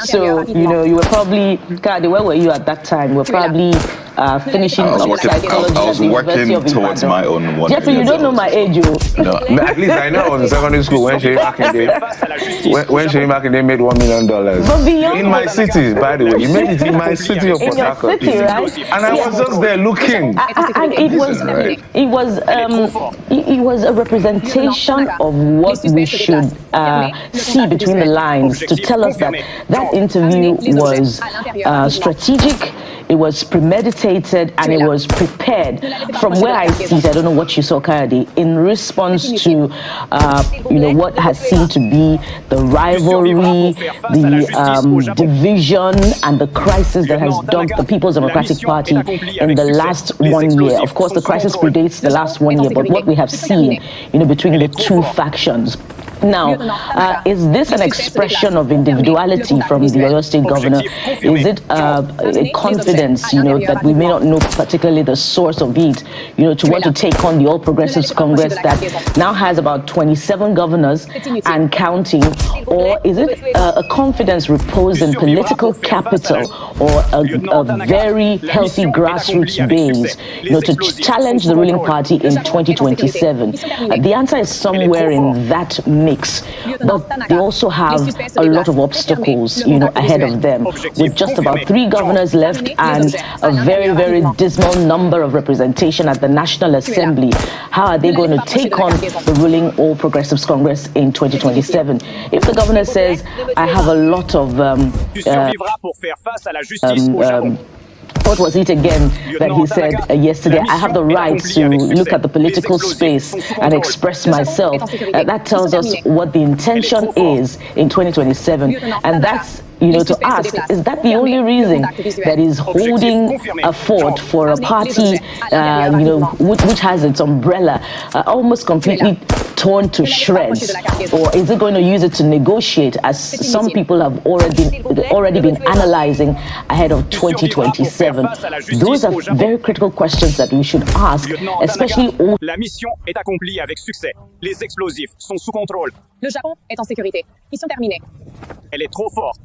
So, you were probably, God, where were you at that time? You were probably finishing psychology I was working towards my own one. Jeffrey, you don't know my age, No, at least I know I was in secondary school when Shea Makinde made $1 million. In my city, by the way. He made it in my city of Port Harcourt. Right? And I was just there looking. And it was a representation of what we should see between the lines to tell us that interview was strategic, it was premeditated, and it was prepared. From where I see it, I don't know what you saw, Kayode, in response to what has seemed to be the rivalry, the division, and the crisis that has dogged the People's Democratic Party in the last 1 year. Of course, the crisis predates the last 1 year, but what we have seen, between the two factions. Now, is this an expression of individuality from the Oyo State governor? Is it a confidence, that we may not know particularly the source of it, to want to take on the All Progressives Congress that now has about 27 governors and counting? Or is it a confidence reposed in political capital or a very healthy grassroots base, to challenge the ruling party in 2027? The answer is somewhere in that mix. But they also have a lot of obstacles, ahead of them, with just about 3 governors left and a very, very dismal number of representation at the National Assembly. How are they going to take on the ruling All Progressives Congress in 2027? If the governor says, I have a lot of what was it again that he said yesterday? I have the right to look at the political space and express myself. That tells us what the intention is in 2027. And that's, to ask, is that the only reason that is holding a fort for a party, which has its umbrella almost completely torn to shreds? Or is it going to use it to negotiate, as some people have already been analyzing ahead of 2027? Those are very critical questions that we should ask, especially. La mission est accomplie avec succès. Les explosifs sont sous contrôle. Le Japon est en sécurité. Mission terminée. Elle est trop forte.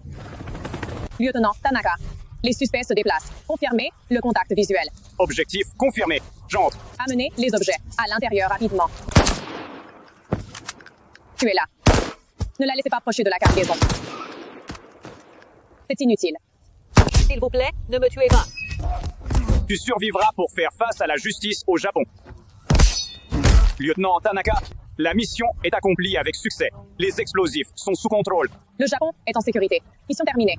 Lieutenant Tanaka, les suspects se déplacent. Confirmez le contact visuel. Objectif confirmé. J'entre. Amenez les objets à l'intérieur rapidement. Tu es là. Ne la laissez pas approcher de la cargaison. C'est inutile. S'il vous plaît, ne me tuez pas. Tu survivras pour faire face à la justice au Japon. Lieutenant Tanaka, la mission est accomplie avec succès. Les explosifs sont sous contrôle. Le Japon est en sécurité. Mission terminée.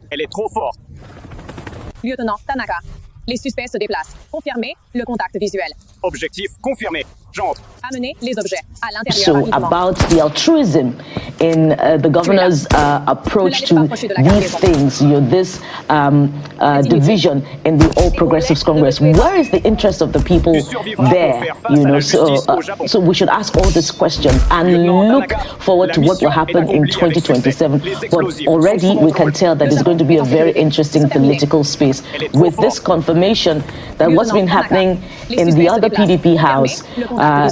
Elle est trop forte. Lieutenant Tanaka, les suspects se déplacent. Confirmez le contact visuel. Objectif confirmé. J'entre. Amenez les objets à l'intérieur So rapidement. about the altruism in the governor's approach to these things, this division in the All Progressives Congress. Where is the interest of the people there? So we should ask all these questions and look forward to what will happen in 2027. But already we can tell that it's going to be a very interesting political space with this confirmation that what's been happening in the other PDP house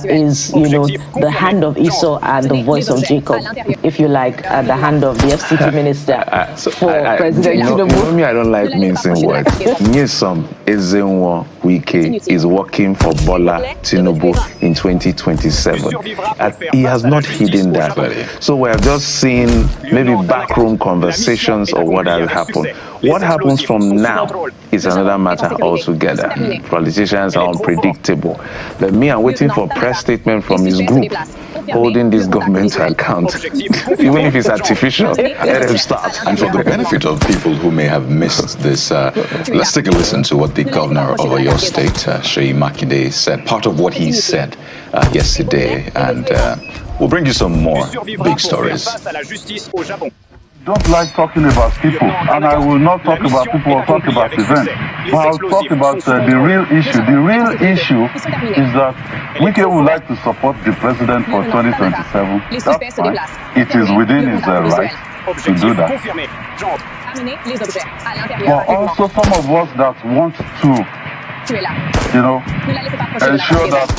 is, the hand of Esau and the voice of Jacob, if you like, the hand of the FCT minister for President Tinubu. I don't like mincing words. Nyesom Ezenwo Wike is working for Bola Tinubu in 2027. He has not hidden that. So we have just seen maybe backroom conversations or what will happen. What happens from now is another matter altogether. Politicians are unpredictable. But me, I'm waiting for a press statement from his group holding this government to account. Even if it's artificial, let them start. And for the benefit of people who may have missed this, let's take a listen to what the governor of Oyo State, Shea Makinde, said. Part of what he said yesterday, and we'll bring you some more big stories. Don't like talking about people, and I will not talk about people or talk about events. But I'll talk about the real issue. The real issue is that Wike would like to support the president for 2027. That's fine. It is within his right to do that. But also some of us that want to, ensure that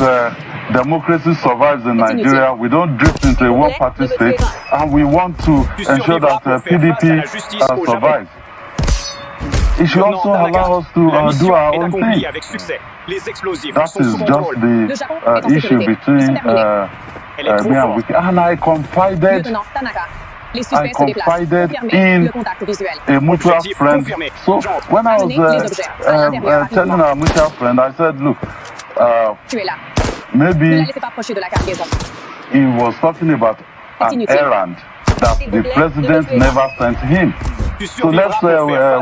democracy survives in Nigeria. We don't drift into a one-party state, and we want to ensure that PDP survives. It should also allow us to do our own thing. That is just the issue between me and Wiki. And I confided in a mutual friend. So when I was telling our mutual friend, I said, look, maybe he was talking about an errand that the president never sent him. So let's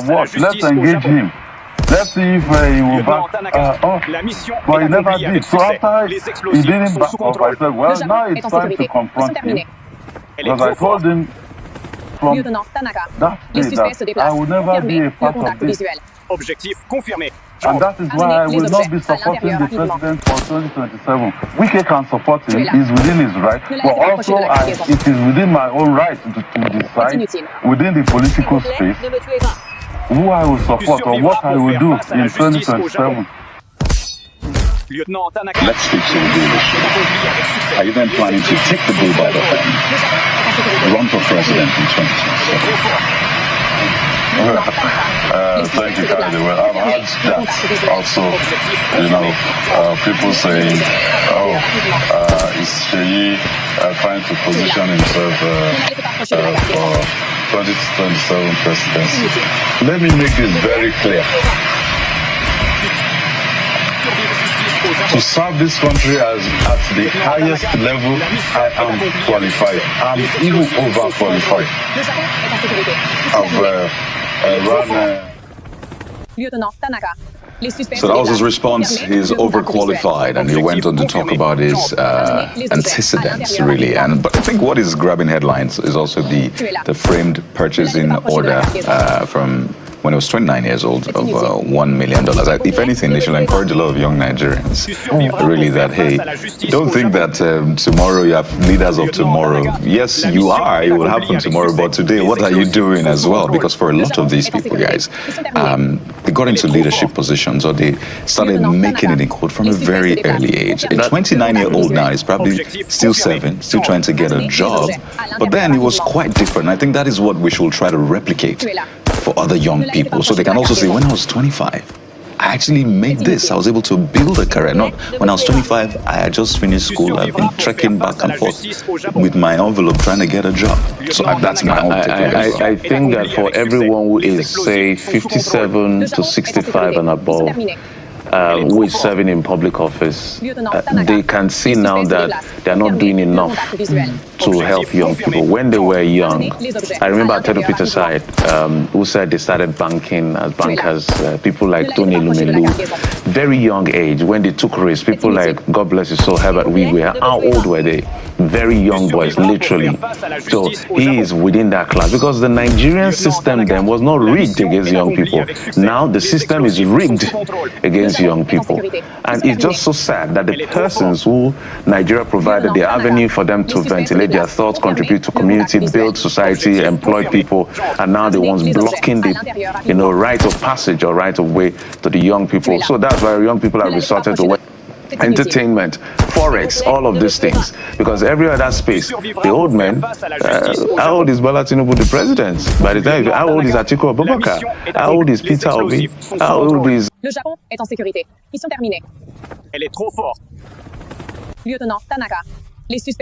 watch, let's engage him. Let's see if he will back off. But he never did. So after he didn't back off, I said, well, now it's time to confront him. Because I told him from that day that I will never be a part of this. And that is why I will not be supporting the president for 2027. Wike can support him, he's within his right, but also it is within my own right to decide within the political space who I will support or what I will do in 2027. Let's speak to the leadership. Are you then planning to take the bull by the horn, run for president in 2027? Thank you, Kylie. Well, I've heard that also, people saying, is Sheyi trying to position himself for 2027 presidency? Let me make this very clear. To serve this country at the highest level, I am qualified. I'm even overqualified. I've run. So that was his response. He's overqualified, and he went on to talk about his antecedents, really. But I think what is grabbing headlines is also the framed purchasing order from when he was 29 years old of $1 million. If anything, they should encourage a lot of young Nigerians, really, that, hey, don't think that tomorrow you have leaders of tomorrow. Yes, you are. It will happen tomorrow. But today, what are you doing as well? Because for a lot of these people, guys, they got into leadership positions or they started making it in court from a very early age. A 29-year-old now is probably still serving, still trying to get a job. But then it was quite different. I think that is what we should try to replicate for other young people, so they can also say, when I was 25, I actually made this. I was able to build a career. Not when I was 25, I had just finished school. I've been trekking back and forth with my envelope trying to get a job. So that's my own take. I think that for everyone who is, say, 57 to 65 and above, who is serving in public office, they can see now that they're not doing enough to help young people. When they were young, I remember Tedo Peterside, who said they started banking as bankers, people like Tony Lumelu, very young age, when they took risks, people like, God bless his soul, Herbert Wigwe, how old were they? Very young boys, literally. So he is within that class, because the Nigerian system then was not rigged against young people. Now the system is rigged against young people. And it's just so sad that the persons who Nigeria provided the avenue for them to ventilate their thoughts, contribute to community, build society, employ people, and now the ones blocking the rite of passage or right of way to the young people. So that's why young people are resorted to entertainment, forex, all of these things, because every other space, the old men, how old is Bola Tinubu, the president? By the time, how old is Atiku Abubakar? How old is Peter Obi? How old is... Le Japon est en sécurité. Mission terminée. Elle est trop forte. Lieutenant Tanaka, les suspects